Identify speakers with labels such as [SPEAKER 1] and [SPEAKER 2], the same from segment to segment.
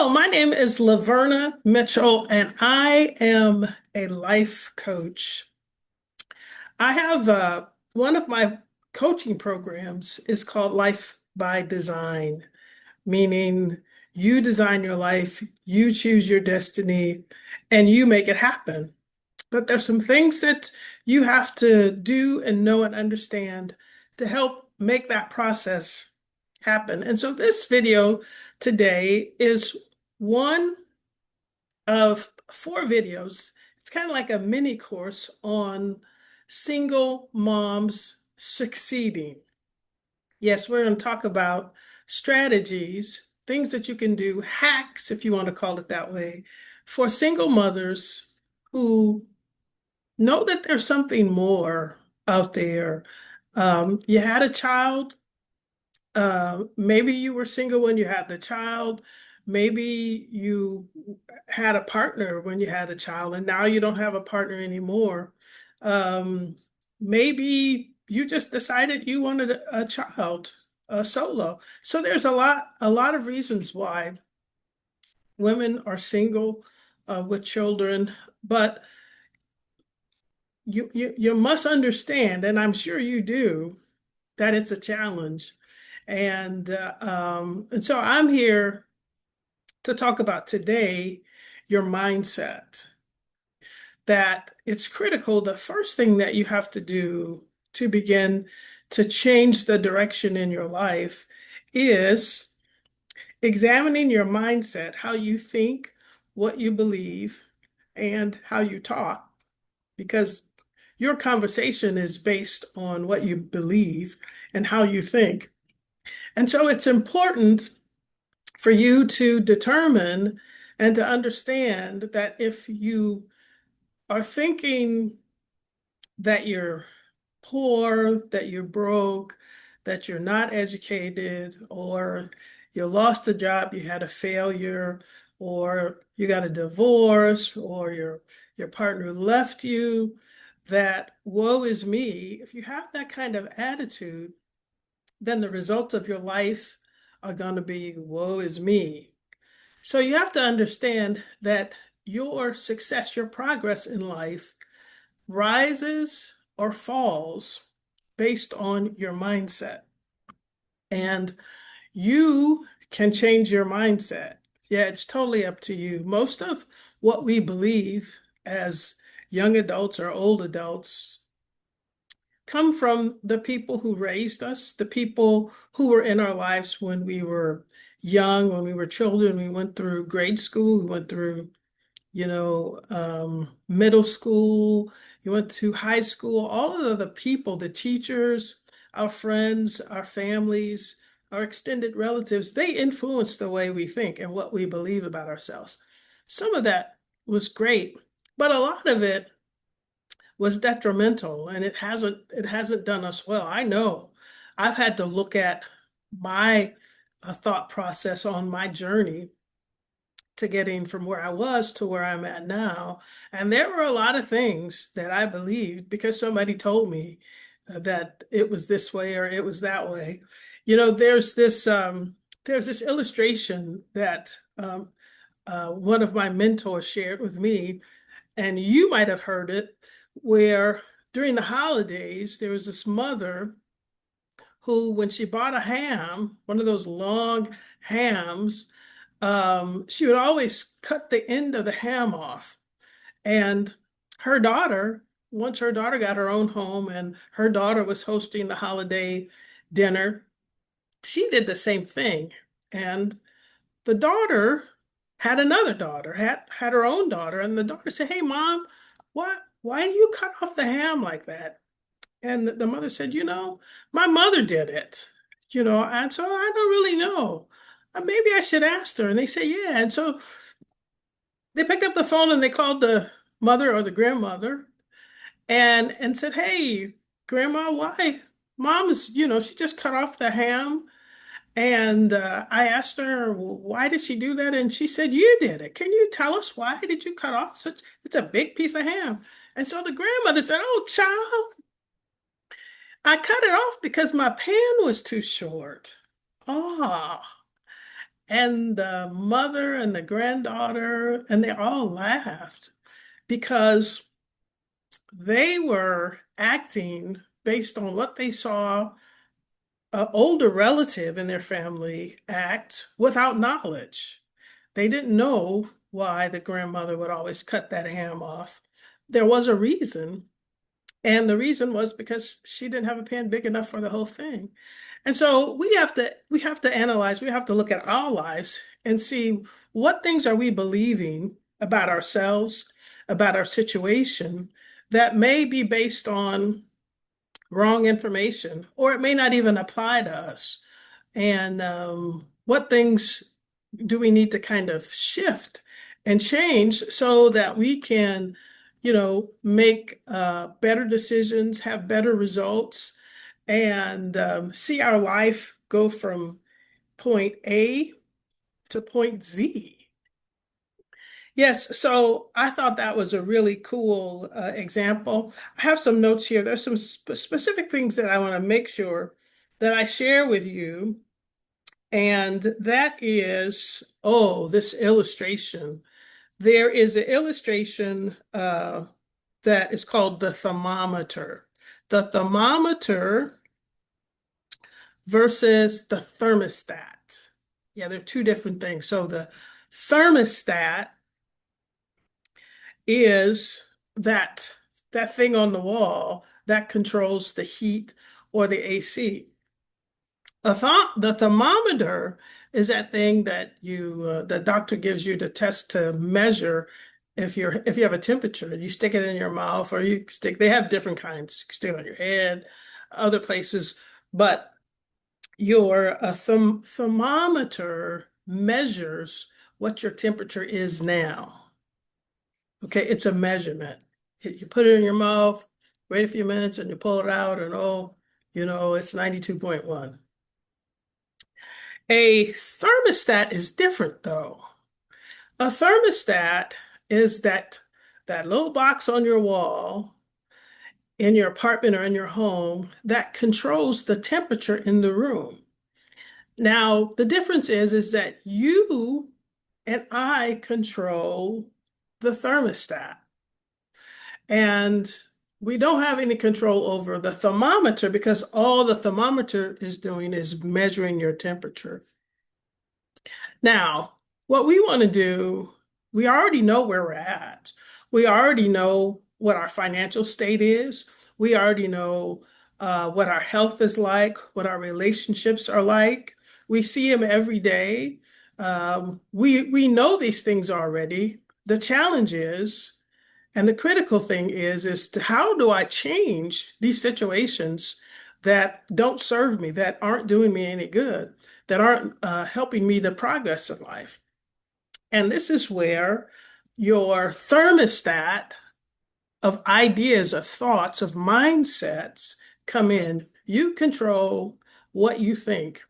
[SPEAKER 1] Hello, my name is LaVerna Mitchell, and I am a life coach. I have one of my coaching programs is called Life by Design, meaning you design your life, you choose your destiny, and you make it happen. But there's some things that you have to do and know and understand to help make that process happen. And so this video today is one of four videos. It's kind of like a mini course on single moms succeeding. Yes, we're going to talk about strategies, things that you can do, hacks, if you want to call it that way, for single mothers who know that there's something more out there. You had a child, maybe you were single when you had the child. Maybe you had a partner when you had a child, and now you don't have a partner anymore. Um, Maybe you just decided you wanted a child, solo. So there's a lot of reasons why women are single, with children, but you must understand, and I'm sure you do, that it's a challenge. And so I'm here to talk about today your mindset, that it's critical. The first thing that you have to do to begin to change the direction in your life is examining your mindset, how you think, what you believe, and how you talk, because your conversation is based on what you believe and how you think. And so it's important for you to determine and to understand that if you are thinking that you're poor, that you're broke, that you're not educated, or you lost a job, you had a failure, or you got a divorce, or your partner left you, that woe is me. If you have that kind of attitude, then the results of your life are going to be woe is me. So you have to understand that your success, your progress in life rises or falls based on your mindset. And you can change your mindset. Yeah, it's totally up to you. Most of what we believe as young adults or old adults come from the people who raised us, the people who were in our lives when we were young, when we were children. We went through grade school, we went through, middle school, you went to high school. All of the people, the teachers, our friends, our families, our extended relatives, they influence the way we think and what we believe about ourselves. Some of that was great, but a lot of it was detrimental, and it hasn't done us well. I know I've had to look at my thought process on my journey to getting from where I was to where I'm at now. And there were a lot of things that I believed because somebody told me that it was this way or it was that way. There's this illustration that one of my mentors shared with me, and you might have heard it, where during the holidays, there was this mother who, when she bought a ham, one of those long hams, she would always cut the end of the ham off. And her daughter, once her daughter got her own home and her daughter was hosting the holiday dinner, she did the same thing. And the daughter had another daughter, had her own daughter, and the daughter said, "Hey, mom, why do you cut off the ham like that?" And the mother said, "My mother did it, and so I don't really know. Maybe I should ask her." And they say, "Yeah." And so they picked up the phone and they called the mother or the grandmother and said, "Hey, grandma, why? Mom's, she just cut off the ham." And I asked her, "Well, why did she do that?" And she said, "You did it. Can you tell us why did you cut off such, it's a big piece of ham?" And so the grandmother said, "Oh, child, I cut it off because my pan was too short." Ah. And the mother and the granddaughter, and they all laughed because they were acting based on what they saw an older relative in their family act without knowledge. They didn't know why the grandmother would always cut that ham off. There was a reason, and the reason was because she didn't have a pan big enough for the whole thing. And so we have to analyze, we have to look at our lives and see what things are we believing about ourselves, about our situation that may be based on wrong information, or it may not even apply to us. And what things do we need to kind of shift and change so that we can, make better decisions, have better results, and see our life go from point A to point Z. Yes, so I thought that was a really cool example. I have some notes here. There's some specific things that I want to make sure that I share with you. And that is, oh, this illustration. There is an illustration that is called the thermometer. The thermometer versus the thermostat. Yeah, they're two different things. So the thermostat is that thing on the wall that controls the heat or the AC. The thermometer is that thing that the doctor gives you to test to measure if you have a temperature. You stick it in your mouth, or they have different kinds. You can stick it on your head, other places, but your thermometer measures what your temperature is now. Okay, it's a measurement. You put it in your mouth, wait a few minutes, and you pull it out, and oh, it's 92.1. A thermostat is different, though. A thermostat is that little box on your wall in your apartment or in your home that controls the temperature in the room. Now, the difference is that you and I control the thermostat. And we don't have any control over the thermometer because all the thermometer is doing is measuring your temperature. Now, what we want to do, we already know where we're at. We already know what our financial state is. We already know what our health is like, what our relationships are like. We see them every day. We know these things already. The challenge is, and the critical thing is to how do I change these situations that don't serve me, that aren't doing me any good, that aren't helping me to progress in life? And this is where your thermostat of ideas, of thoughts, of mindsets come in. You control what you think.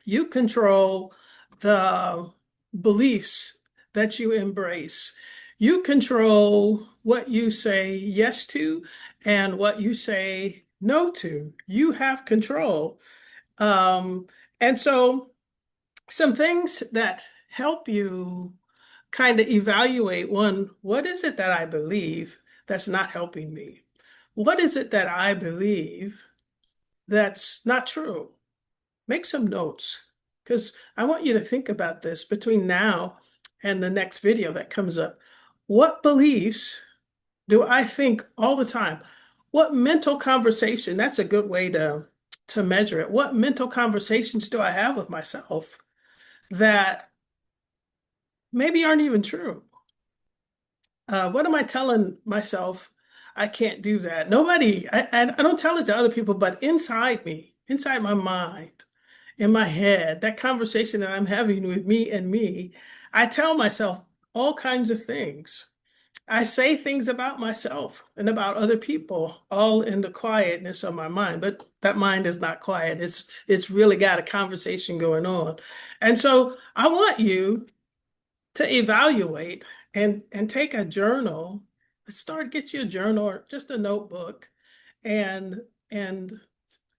[SPEAKER 1] You control the beliefs that you embrace. You control what you say yes to and what you say no to. You have control. Um, and so, some things that help you kind of evaluate, one, what is it that I believe that's not helping me? What is it that I believe that's not true? Make some notes because I want you to think about this between now and the next video that comes up. What beliefs do I think all the time? What mental conversation, that's a good way to measure it. What mental conversations do I have with myself that maybe aren't even true? What am I telling myself? I can't do that. I don't tell it to other people, but inside me, inside my mind, in my head, that conversation that I'm having with me, I tell myself all kinds of things. I say things about myself and about other people, all in the quietness of my mind. But that mind is not quiet. It's really got a conversation going on. And so I want you to evaluate and take a journal. Get you a journal or just a notebook and and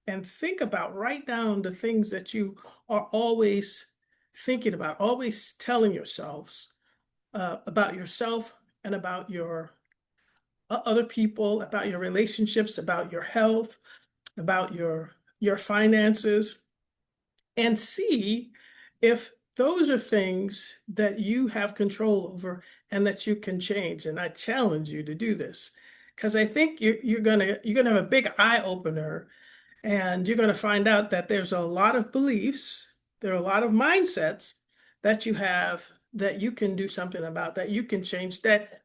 [SPEAKER 1] and think about, write down the things that you are always thinking about, always telling yourselves about yourself and about your other people, about your relationships, about your health, about your finances, and see if those are things that you have control over and that you can change. And I challenge you to do this because I think you're gonna have a big eye opener, and you're gonna find out that there's a lot of beliefs, there are a lot of mindsets that you have that you can do something about, that you can change, that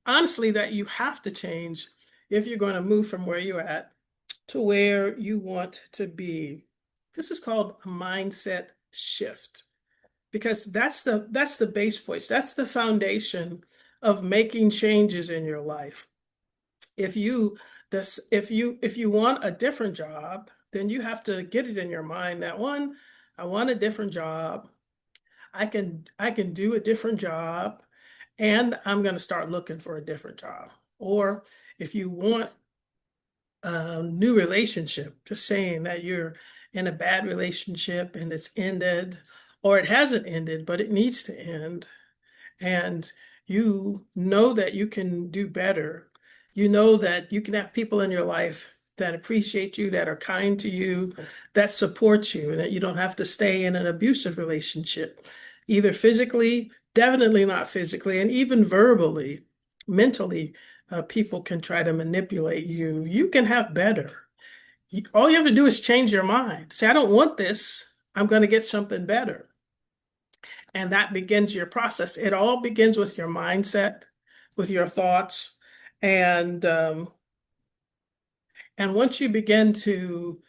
[SPEAKER 1] honestly that you have to change if you're going to move from where you're at to where you want to be. This is called a mindset shift because that's the base points. That's the foundation of making changes in your life. If you if you want a different job, then you have to get it in your mind that one, I want a different job. I can do a different job, and I'm going to start looking for a different job. Or if you want a new relationship, just saying that you're in a bad relationship and it's ended, or it hasn't ended, but it needs to end, and you know that you can do better. You know that you can have people in your life that appreciate you, that are kind to you, that support you, and that you don't have to stay in an abusive relationship, either physically, definitely not physically, and even verbally, mentally. People can try to manipulate you. You can have better. All you have to do is change your mind. Say, I don't want this. I'm going to get something better. And that begins your process. It all begins with your mindset, with your thoughts. And and once you begin to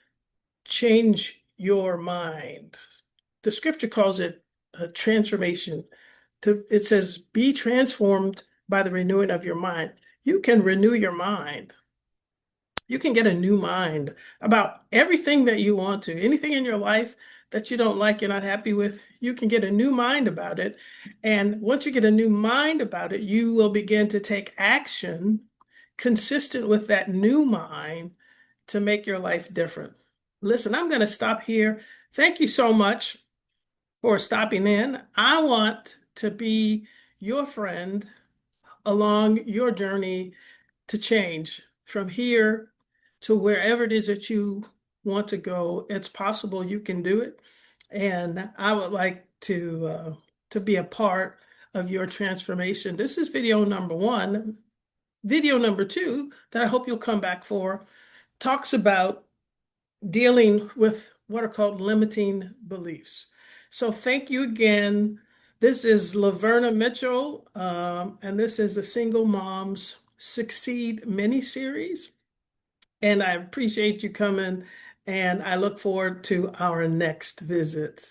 [SPEAKER 1] change your mind, the scripture calls it a transformation. It says, be transformed by the renewing of your mind. You can renew your mind. You can get a new mind about everything that you want to. Anything in your life that you don't like, you're not happy with, you can get a new mind about it. And once you get a new mind about it, you will begin to take action consistent with that new mind to make your life different. Listen, I'm going to stop here. Thank you so much for stopping in. I want to be your friend along your journey to change from here to wherever it is that you want to go. It's possible you can do it. And I would like to be a part of your transformation. This is video number one. Video number two, that I hope you'll come back for, talks about dealing with what are called limiting beliefs. So thank you again. This is LaVerna Mitchell, and this is the Single Moms Succeed mini series. And I appreciate you coming, and I look forward to our next visit.